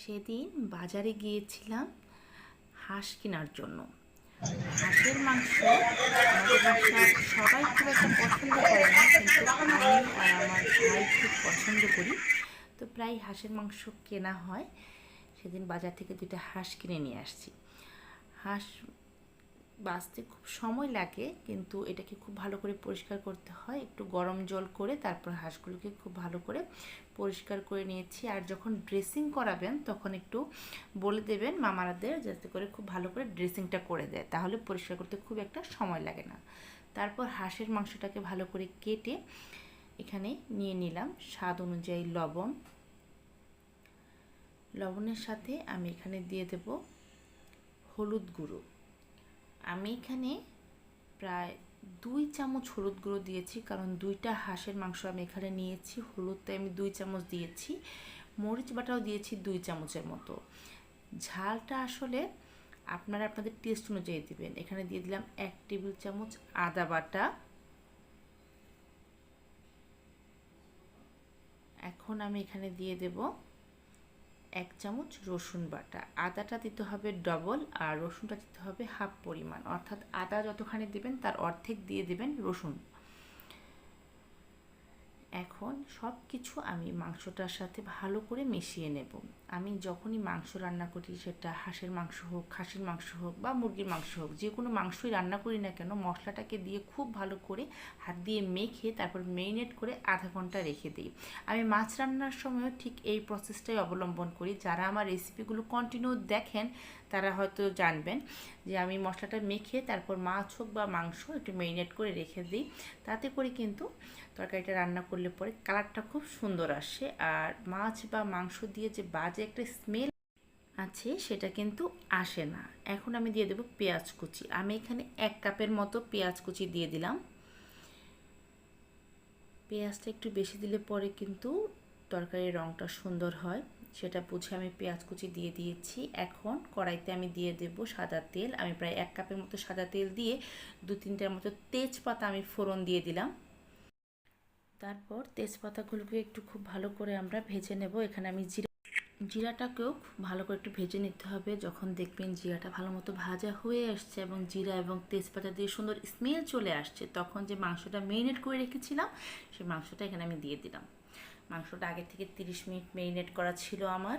সেদিন বাজারে গিয়েছিলাম হাঁস কেনার জন্য। হাঁসের মাংস আমাদের বাসার সবাই খুব একটা পছন্দ করে না, কিন্তু আমি আর আমার ভাই খুব পছন্দ করি। তো প্রায় হাঁসের মাংস কেনা হয়। সেদিন বাজার থেকে 2টা হাঁস কিনে নিয়ে আসছি। হাঁস বাছতে খুব সময় লাগে, কিন্তু এটাকে খুব ভালো করে পরিষ্কার করতে হয়। একটু গরম জল করে তারপর হাঁসগুলোকে খুব ভালো করে পরিষ্কার করে নিয়েছি। আর যখন ড্রেসিং করাবেন তখন একটু বলে দেবেন মামারাদের, যাতে করে খুব ভালো করে ড্রেসিংটা করে দেয়, তাহলে পরিষ্কার করতে খুব একটা সময় লাগে না। তারপর হাঁসের মাংসটাকে ভালো করে কেটে এখানে নিয়ে নিলাম স্বাদ অনুযায়ী লবণ। লবণের সাথে আমি এখানে দিয়ে দেব হলুদ গুঁড়ো। আমি এখানে প্রায় 2 চামচ হলুদ গুঁড়ো দিয়েছি, কারণ 2টা হাঁসের মাংস আমি এখানে নিয়েছি। হলুদটা আমি 2 চামচ দিয়েছি, মরিচ বাটাও দিয়েছি 2 চামচের মতো। ঝালটা আসলে আপনারা আপনাদের টেস্ট অনুযায়ী দিবেন। এখানে দিয়ে দিলাম 1 টেবিল চামচ আদা বাটা। এখন আমি এখানে দিয়ে দেব 1 চামচ রসুন বাটা। আদাটা দিতে হবে ডবল আর রসুনটা দিতে হবে হাফ পরিমাণ, অর্থাৎ আদা যতখানি দিবেন তার অর্ধেক দিয়ে দেবেন রসুন। এখন সব কিছু আমি মাংসটার সাথে ভালো করে মিশিয়ে নেব। আমি যখনই মাংস রান্না করি, সেটা হাঁসের মাংস হোক, খাসির মাংস হোক বা মুরগির মাংস হোক, যে কোনো মাংসই রান্না করি না কেন, মশলাটাকে দিয়ে খুব ভালো করে হাত দিয়ে মেখে তারপর মেরিনেট করে আধা ঘন্টা রেখে দিই। আমি মাছ রান্নার সময়ও ঠিক এই প্রসেসটাই অবলম্বন করি। যারা আমার রেসিপিগুলো কন্টিনিউ দেখেন তারা হয়তো জানবেন যে আমি মশলাটা মেখে তারপর মাছ হোক বা মাংস একটু মেরিনেট করে রেখে দিই। তাতে করে কিন্তু তরকারিটা রান্না করলে পরে কালারটা খুব সুন্দর আসে, আর মাছ বা মাংস দিয়ে যে বাজে একটা স্মেল আছে সেটা কিন্তু আসে না। এখন আমি দিয়ে দেবো পেঁয়াজ কুচি। আমি এখানে 1 কাপের মতো পেঁয়াজ কুচি দিয়ে দিলাম। পেঁয়াজটা একটু বেশি দিলে পরে কিন্তু তরকারির রঙটা সুন্দর হয়, সেটা বুঝে আমি পেঁয়াজ কুচি দিয়ে দিয়েছি। এখন কড়াইতে আমি দিয়ে দেব সাদা তেল। আমি প্রায় 1 কাপের মতো সাদা তেল দিয়ে 2-3টার মতো তেজপাতা আমি ফোড়ন দিয়ে দিলাম। তারপর তেজপাতাগুলোকে একটু খুব ভালো করে আমরা ভেজে নেব। এখানে আমি জিরাটাকেও খুব ভালো করে একটু ভেজে নিতে হবে। যখন দেখবেন জিরাটা ভালো মতো ভাজা হয়ে আসছে এবং জিরা এবং তেজপাতা দিয়ে সুন্দর স্মেল চলে আসছে, তখন যে মাংসটা মেরিনেট করে রেখেছিলাম সেই মাংসটা এখানে আমি দিয়ে দিলাম। মাংসটা আগে থেকে 30 মিনিট মেরিনেট করা ছিল আমার।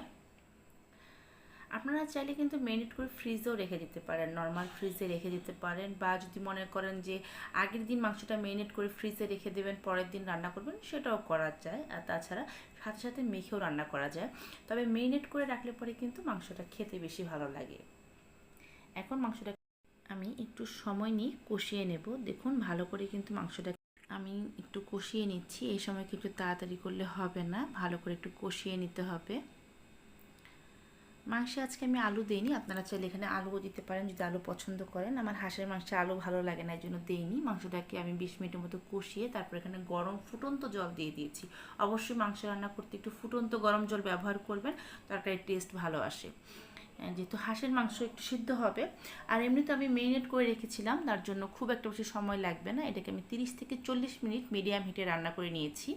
আপনারা চাইলে কিন্তু মেরিনেট করে ফ্রিজেও রেখে দিতে পারেন, নর্মাল ফ্রিজে রেখে দিতে পারেন, বা যদি মনে করেন যে আগের দিন মাংসটা মেরিনেট করে ফ্রিজে রেখে দেবেন, পরের দিন রান্না করবেন, সেটাও করা যায়। আর তাছাড়া সাথে সাথে মেখেও রান্না করা যায়। তবে মেরিনেট করে রাখলে পরে কিন্তু মাংসটা খেতে বেশি ভালো লাগে। এখন মাংসটা আমি একটু সময় নিয়ে কষিয়ে নেব। দেখুন ভালো করে কিন্তু মাংসটা আমি একটু কষিয়ে নিচ্ছি। এই সময় কিন্তু তাড়াতাড়ি করলে হবে না, ভালো করে একটু কষিয়ে নিতে হবে। মাংসে আজকে আমি আলু দিইনি, আপনারা চাইলে এখানে আলুও দিতে পারেন যদি আলু পছন্দ করেন। আমার হাঁসের মাংসে আলু ভালো লাগে না, এই জন্য দিইনি। মাংসটাকে আমি 20 মিনিটের মতো কষিয়ে তারপর এখানে গরম ফুটন্ত জল দিয়ে দিয়েছি। অবশ্যই মাংস রান্না করতে একটু ফুটন্ত গরম জল ব্যবহার করবেন, তরকারির টেস্ট ভালো আসে। যেহেতু হাঁসের মাংস একটু সিদ্ধ হবে, আর এমনিতে আমি মেরিনেট করে রেখেছিলাম, তার জন্য খুব একটা বেশি সময় লাগবে না। এটাকে আমি 30 থেকে 40 মিনিট মিডিয়াম হিটে রান্না করে নিয়েছি।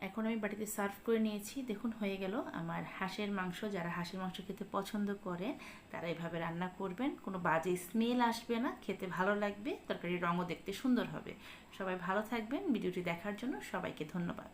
এখন আমি বাটিতে সার্ভ করে নিয়েছি। দেখুন হয়ে গেল আমার হাঁসের মাংস। যারা হাঁসের মাংস খেতে পছন্দ করেন তারা এভাবে রান্না করবেন, কোনো বাজে স্মেল আসবে না, খেতে ভালো লাগবে, তরকারির রঙও দেখতে সুন্দর হবে। সবাই ভালো থাকবেন। ভিডিওটি দেখার জন্য সবাইকে ধন্যবাদ।